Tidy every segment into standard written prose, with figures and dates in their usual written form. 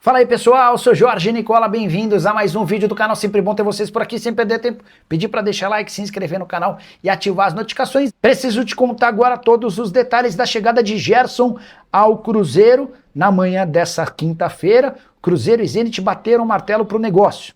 Fala aí pessoal, eu sou Jorge Nicola, bem-vindos a mais um vídeo do canal, sempre bom ter vocês por aqui, sem perder tempo, pedir para deixar like, se inscrever no canal e ativar as notificações. Preciso te contar agora todos os detalhes da chegada de Gerson ao Cruzeiro na manhã dessa quinta-feira. Cruzeiro e Zenit bateram o martelo para o negócio.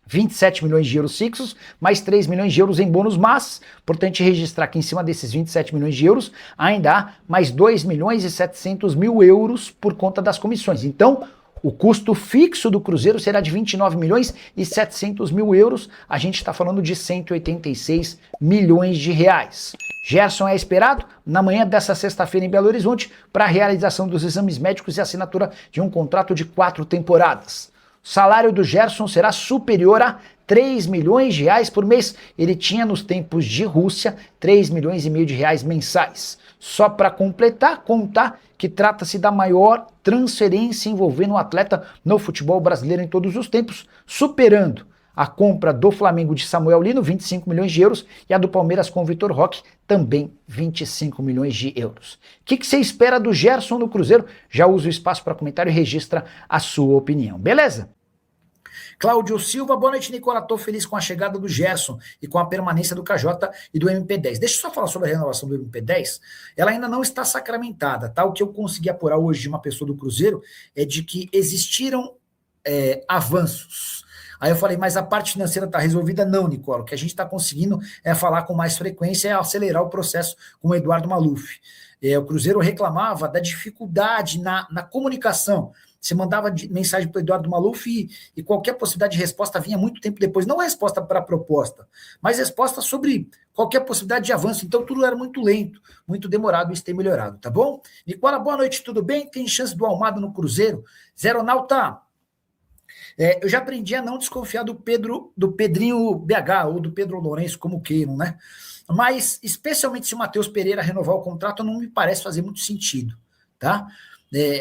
27 milhões de euros fixos, mais 3 milhões de euros em bônus, mas, importante registrar que em cima desses 27 milhões de euros, ainda há mais 2 milhões e 700 mil euros por conta das comissões. Então, o custo fixo do Cruzeiro será de 29 milhões e 700 mil euros, a gente está falando de 186 milhões de reais. Gerson é esperado na manhã dessa sexta-feira em Belo Horizonte para a realização dos exames médicos e assinatura de um contrato de 4 temporadas. O salário do Gerson será superior a 3 milhões de reais por mês. Ele tinha nos tempos de Rússia 3 milhões e meio de reais mensais. Só para completar, contar que trata-se da maior transferência envolvendo um atleta no futebol brasileiro em todos os tempos, superando a compra do Flamengo de Samuel Lino, 25 milhões de euros, e a do Palmeiras com o Vitor Roque, também 25 milhões de euros. O que você espera do Gerson no Cruzeiro? Já usa o espaço para comentário e registra a sua opinião, beleza? Cláudio Silva, boa noite, Nicola. Estou feliz com a chegada do Gerson e com a permanência do KJ e do MP10. Deixa eu só falar sobre a renovação do MP10. Ela ainda não está sacramentada, tá? O que eu consegui apurar hoje de uma pessoa do Cruzeiro é de que existiram avanços. Aí eu falei, mas a parte financeira está resolvida? Não, Nicola. O que a gente está conseguindo é falar com mais frequência, é acelerar o processo com o Eduardo Maluf. O Cruzeiro reclamava da dificuldade na comunicação. Você mandava mensagem para o Eduardo Maluf e qualquer possibilidade de resposta vinha muito tempo depois. Não resposta para a proposta, mas resposta sobre qualquer possibilidade de avanço. Então tudo era muito lento, muito demorado, isso tem melhorado, tá bom? Nicola, boa noite, tudo bem? Tem chance do Almada no Cruzeiro? Zé Ronaldo, eu já aprendi a não desconfiar do Pedrinho BH ou do Pedro Lourenço, como queiram, né? Mas, especialmente se o Matheus Pereira renovar o contrato, não me parece fazer muito sentido, tá?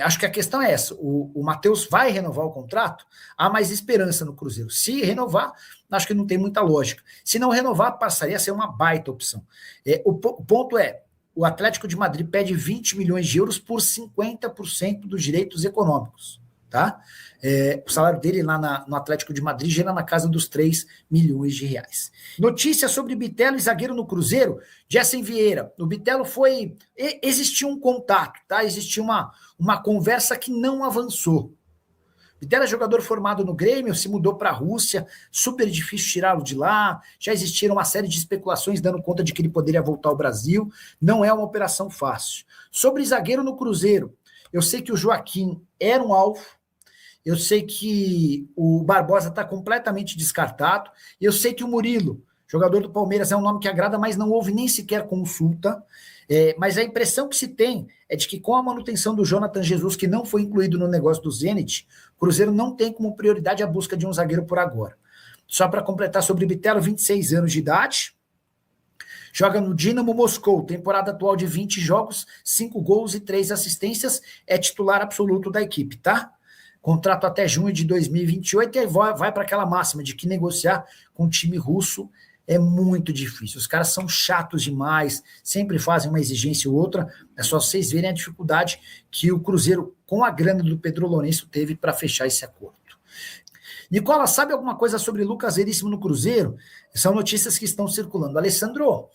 Acho que a questão é essa, o Matheus vai renovar o contrato, há mais esperança no Cruzeiro. Se renovar, acho que não tem muita lógica. Se não renovar, passaria a ser uma baita opção. O ponto é, o Atlético de Madrid pede 20 milhões de euros por 50% dos direitos econômicos, tá? O salário dele lá no Atlético de Madrid gera na casa dos 3 milhões de reais. Notícia sobre Bitelo e zagueiro no Cruzeiro, Jessen Vieira. O Bitelo existiu um contato, tá? Existiu uma conversa que não avançou. Bitelo é jogador formado no Grêmio, se mudou para a Rússia, super difícil tirá-lo de lá, já existiram uma série de especulações dando conta de que ele poderia voltar ao Brasil, não é uma operação fácil. Sobre zagueiro no Cruzeiro, eu sei que o Joaquim era um alvo, eu sei que o Barbosa está completamente descartado, eu sei que o Murilo, jogador do Palmeiras, é um nome que agrada, mas não houve nem sequer consulta, mas a impressão que se tem é de que com a manutenção do Jonathan Jesus, que não foi incluído no negócio do Zenit, o Cruzeiro não tem como prioridade a busca de um zagueiro por agora. Só para completar sobre Bitelo, 26 anos de idade, joga no Dinamo Moscou, temporada atual de 20 jogos, 5 gols e 3 assistências, é titular absoluto da equipe, tá? Contrato até junho de 2028 e vai para aquela máxima de que negociar com o time russo é muito difícil. Os caras são chatos demais, sempre fazem uma exigência ou outra. É só vocês verem a dificuldade que o Cruzeiro, com a grana do Pedro Lourenço, teve para fechar esse acordo. Nicola, sabe alguma coisa sobre Lucas Veríssimo no Cruzeiro? São notícias que estão circulando. Alessandro,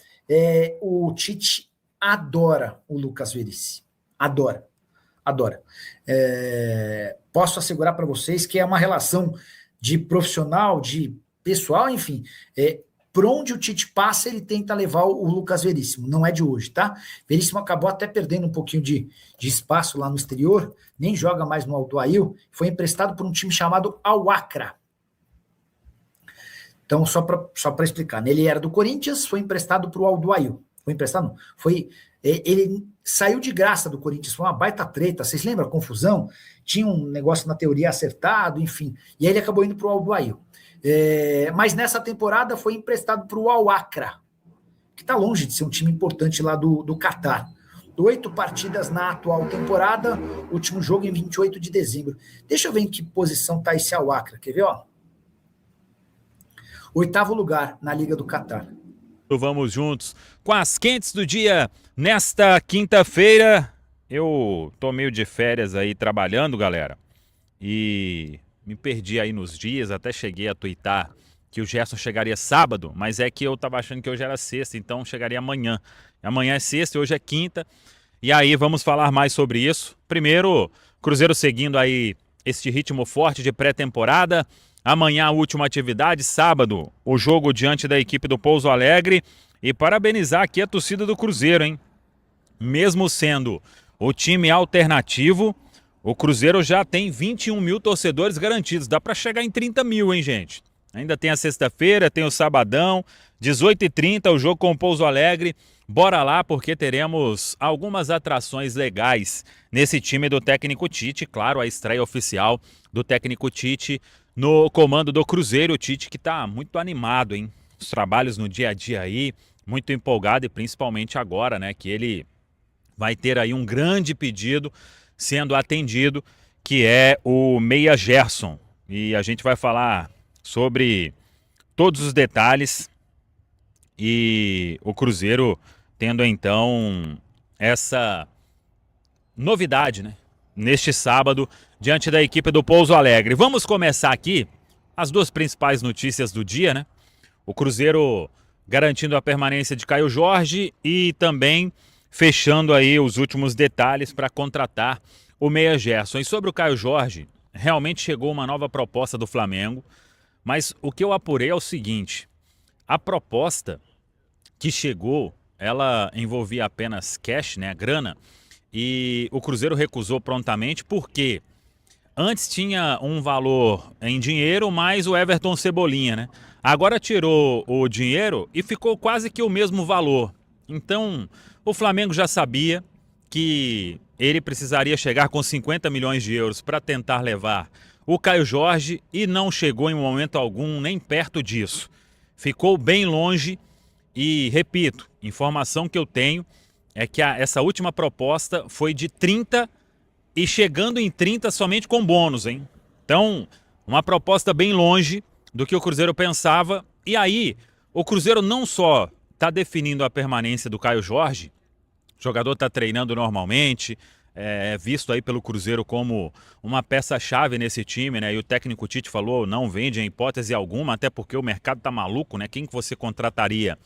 o Tite adora o Lucas Veríssimo. Adora. Posso assegurar para vocês que é uma relação de profissional, de pessoal, enfim, por onde o Tite passa, ele tenta levar o Lucas Veríssimo, não é de hoje, tá? Veríssimo acabou até perdendo um pouquinho de espaço lá no exterior, nem joga mais no Al-Duail, foi emprestado por um time chamado Al-Wakra. Então, só para explicar, ele era do Corinthians, foi emprestado para o Al-Duail. Foi emprestado? Não. Ele saiu de graça do Corinthians, foi uma baita treta, vocês lembram a confusão? Tinha um negócio na teoria acertado, enfim, e aí ele acabou indo para o Al-Duail. Mas nessa temporada foi emprestado para o Al-Wakra, que está longe de ser um time importante lá do Catar. 8 partidas na atual temporada, último jogo em 28 de dezembro. Deixa eu ver em que posição está esse Al-Wakra, quer ver? 8º lugar na Liga do Catar. Vamos juntos com as quentes do dia nesta quinta-feira. Eu tô meio de férias aí trabalhando, galera. e me perdi aí nos dias, até cheguei a tuitar que o Gerson chegaria sábado, mas é que eu tava achando que hoje era sexta, então chegaria amanhã. Amanhã é sexta e hoje é quinta, e aí vamos falar mais sobre isso. Primeiro, Cruzeiro seguindo aí este ritmo forte de pré-temporada. Amanhã a última atividade, sábado, o jogo diante da equipe do Pouso Alegre. E parabenizar aqui a torcida do Cruzeiro, hein? Mesmo sendo o time alternativo, o Cruzeiro já tem 21 mil torcedores garantidos. Dá para chegar em 30 mil, hein, gente? Ainda tem a sexta-feira, tem o sabadão, 18h30, o jogo com o Pouso Alegre. Bora lá, porque teremos algumas atrações legais nesse time do técnico Tite. Claro, a estreia oficial do técnico Tite no comando do Cruzeiro. O Tite que tá muito animado, hein? Os trabalhos no dia a dia aí, muito empolgado, e principalmente agora, né, que ele vai ter aí um grande pedido sendo atendido, que é o Meia Gerson. E a gente vai falar sobre todos os detalhes, e o Cruzeiro tendo então essa novidade, né, neste sábado diante da equipe do Pouso Alegre. Vamos começar aqui as duas principais notícias do dia, né? O Cruzeiro garantindo a permanência de Caio Jorge e também fechando aí os últimos detalhes para contratar o Meia Gerson. E sobre o Caio Jorge, realmente chegou uma nova proposta do Flamengo, mas o que eu apurei é o seguinte: a proposta que chegou, ela envolvia apenas cash, né, grana, e o Cruzeiro recusou prontamente porque antes tinha um valor em dinheiro mais o Everton Cebolinha, né? Agora tirou o dinheiro e ficou quase que o mesmo valor. Então, o Flamengo já sabia que ele precisaria chegar com 50 milhões de euros para tentar levar o Caio Jorge, e não chegou em momento algum nem perto disso. Ficou bem longe e, repito, informação que eu tenho é que essa última proposta foi de 30 e chegando em 30 somente com bônus, hein? Então, uma proposta bem longe do que o Cruzeiro pensava. E aí, o Cruzeiro não só está definindo a permanência do Caio Jorge, o jogador está treinando normalmente, é visto aí pelo Cruzeiro como uma peça-chave nesse time, né? E o técnico Tite falou, não vende em hipótese alguma, até porque o mercado tá maluco, né? Quem que você contrataria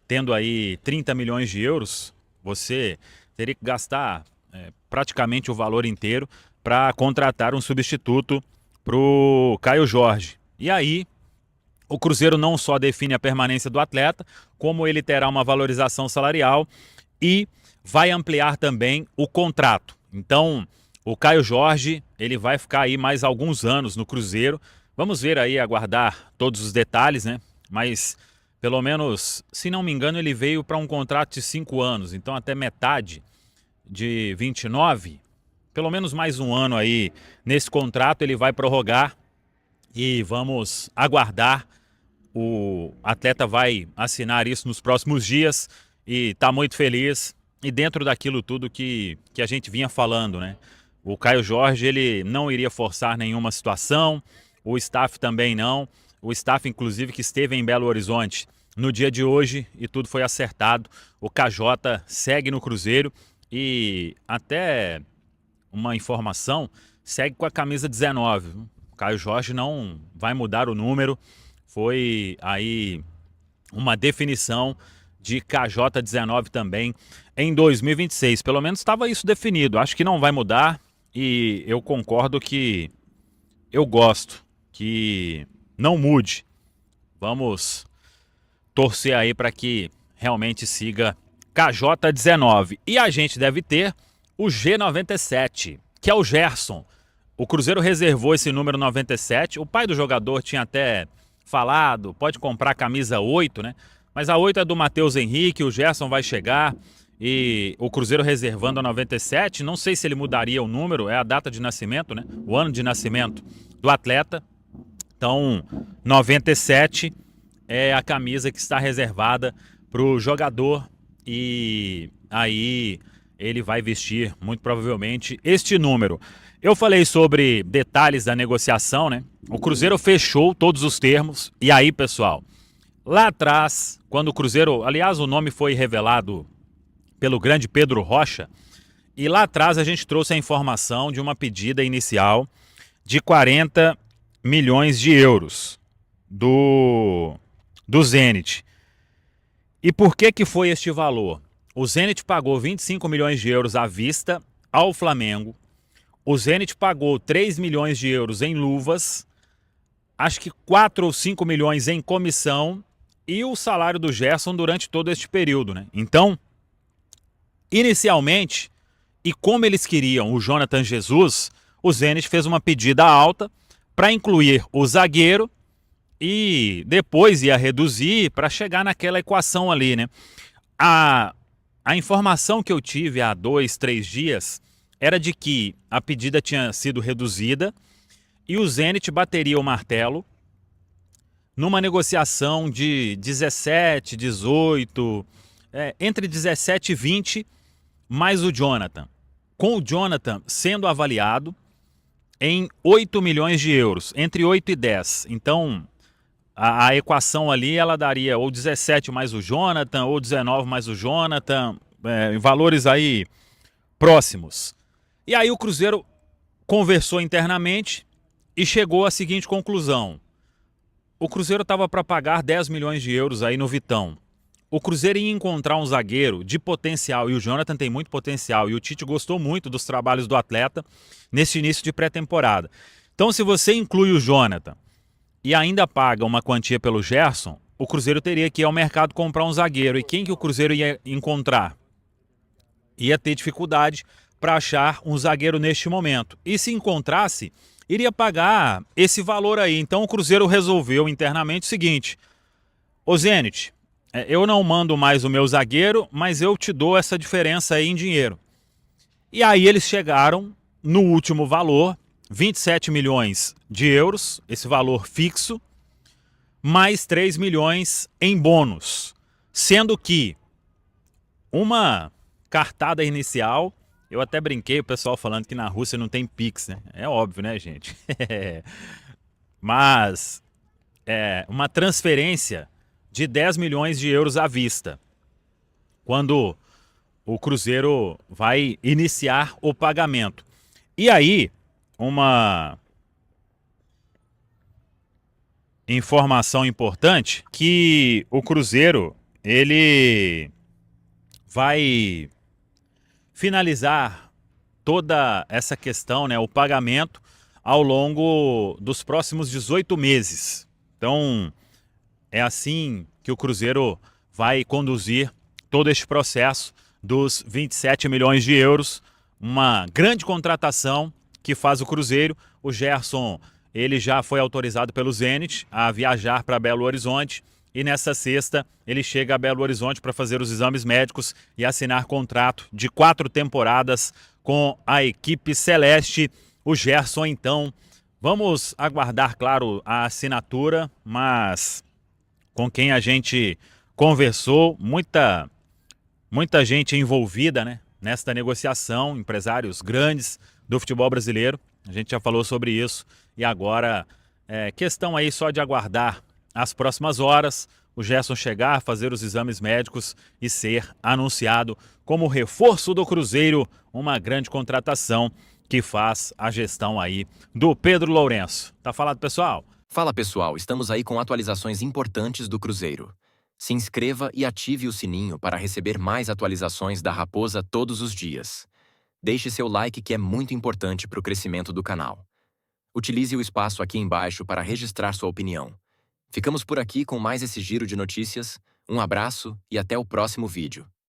tendo aí 30 milhões de euros? Você teria que gastar praticamente o valor inteiro para contratar um substituto para o Caio Jorge. E aí, o Cruzeiro não só define a permanência do atleta, como ele terá uma valorização salarial e vai ampliar também o contrato. Então, o Caio Jorge, ele vai ficar aí mais alguns anos no Cruzeiro. Vamos ver aí, aguardar todos os detalhes, né? Mas, pelo menos, se não me engano, ele veio para um contrato de 5 anos. Então, até metade de 29, pelo menos mais um ano aí nesse contrato ele vai prorrogar, e vamos aguardar. O atleta vai assinar isso nos próximos dias e está muito feliz. E dentro daquilo tudo que a gente vinha falando, né? O Caio Jorge, ele não iria forçar nenhuma situação, o staff também não. O staff, inclusive, que esteve em Belo Horizonte no dia de hoje, e tudo foi acertado. O KJ segue no Cruzeiro e, até uma informação, segue com a camisa 19. O Caio Jorge não vai mudar o número. Foi aí uma definição de KJ19 também em 2026. Pelo menos estava isso definido. Acho que não vai mudar, e eu concordo que eu gosto que não mude. Vamos torcer aí para que realmente siga KJ19. E a gente deve ter o G97, que é o Gerson. O Cruzeiro reservou esse número 97. O pai do jogador tinha até falado, pode comprar a camisa 8, né? Mas a 8 é do Matheus Henrique, o Gerson vai chegar, e o Cruzeiro reservando a 97. Não sei se ele mudaria o número, é a data de nascimento, né? O ano de nascimento do atleta. Então, 97 é a camisa que está reservada para o jogador, e aí ele vai vestir, muito provavelmente, este número. Eu falei sobre detalhes da negociação, né? O Cruzeiro fechou todos os termos. E aí, pessoal, lá atrás, quando o Cruzeiro... Aliás, o nome foi revelado pelo grande Pedro Rocha. E lá atrás a gente trouxe a informação de uma pedida inicial de 40 milhões de euros do Zenit. E por que foi este valor? O Zenit pagou 25 milhões de euros à vista ao Flamengo. O Zenit pagou 3 milhões de euros em luvas, acho que 4 ou 5 milhões em comissão e o salário do Gerson durante todo este período, né? Então, inicialmente, e como eles queriam o Jonathan Jesus, o Zenit fez uma pedida alta para incluir o zagueiro e depois ia reduzir para chegar naquela equação ali, né? A informação que eu tive há 2, 3 dias era de que a pedida tinha sido reduzida e o Zenit bateria o martelo numa negociação de 17, 18, entre 17 e 20, mais o Jonathan. Com o Jonathan sendo avaliado em 8 milhões de euros, entre 8 e 10. Então, a equação ali, ela daria ou 17 mais o Jonathan, ou 19 mais o Jonathan, em valores aí próximos. E aí o Cruzeiro conversou internamente e chegou à seguinte conclusão. O Cruzeiro estava para pagar 10 milhões de euros aí no Vitão. O Cruzeiro ia encontrar um zagueiro de potencial, e o Jonathan tem muito potencial, e o Tite gostou muito dos trabalhos do atleta nesse início de pré-temporada. Então, se você inclui o Jonathan e ainda paga uma quantia pelo Gerson, o Cruzeiro teria que ir ao mercado comprar um zagueiro. E quem que o Cruzeiro ia encontrar? Ia ter dificuldade para achar um zagueiro neste momento. E se encontrasse, iria pagar esse valor aí. Então o Cruzeiro resolveu internamente o seguinte: ô Zenit, eu não mando mais o meu zagueiro, mas eu te dou essa diferença aí em dinheiro. E aí eles chegaram no último valor, 27 milhões de euros, esse valor fixo, mais 3 milhões em bônus. Sendo que uma cartada inicial, eu até brinquei, o pessoal falando que na Rússia não tem Pix, né? É óbvio, né, gente? Mas uma transferência de 10 milhões de euros à vista, quando o Cruzeiro vai iniciar o pagamento. E aí, uma informação importante, que o Cruzeiro, ele vai finalizar toda essa questão, né, o pagamento, ao longo dos próximos 18 meses. Então, é assim que o Cruzeiro vai conduzir todo este processo dos 27 milhões de euros, uma grande contratação que faz o Cruzeiro. O Gerson, ele já foi autorizado pelo Zenit a viajar para Belo Horizonte e nessa sexta ele chega a Belo Horizonte para fazer os exames médicos e assinar contrato de 4 temporadas com a equipe celeste. O Gerson, então, vamos aguardar, claro, a assinatura, mas com quem a gente conversou, muita gente envolvida, né, nesta negociação, empresários grandes do futebol brasileiro. A gente já falou sobre isso e agora questão aí só de aguardar as próximas horas, o Gerson chegar, fazer os exames médicos e ser anunciado como reforço do Cruzeiro, uma grande contratação que faz a gestão aí do Pedro Lourenço. Tá falado, pessoal? Fala pessoal, estamos aí com atualizações importantes do Cruzeiro. Se inscreva e ative o sininho para receber mais atualizações da Raposa todos os dias. Deixe seu like que é muito importante para o crescimento do canal. Utilize o espaço aqui embaixo para registrar sua opinião. Ficamos por aqui com mais esse giro de notícias. Um abraço e até o próximo vídeo.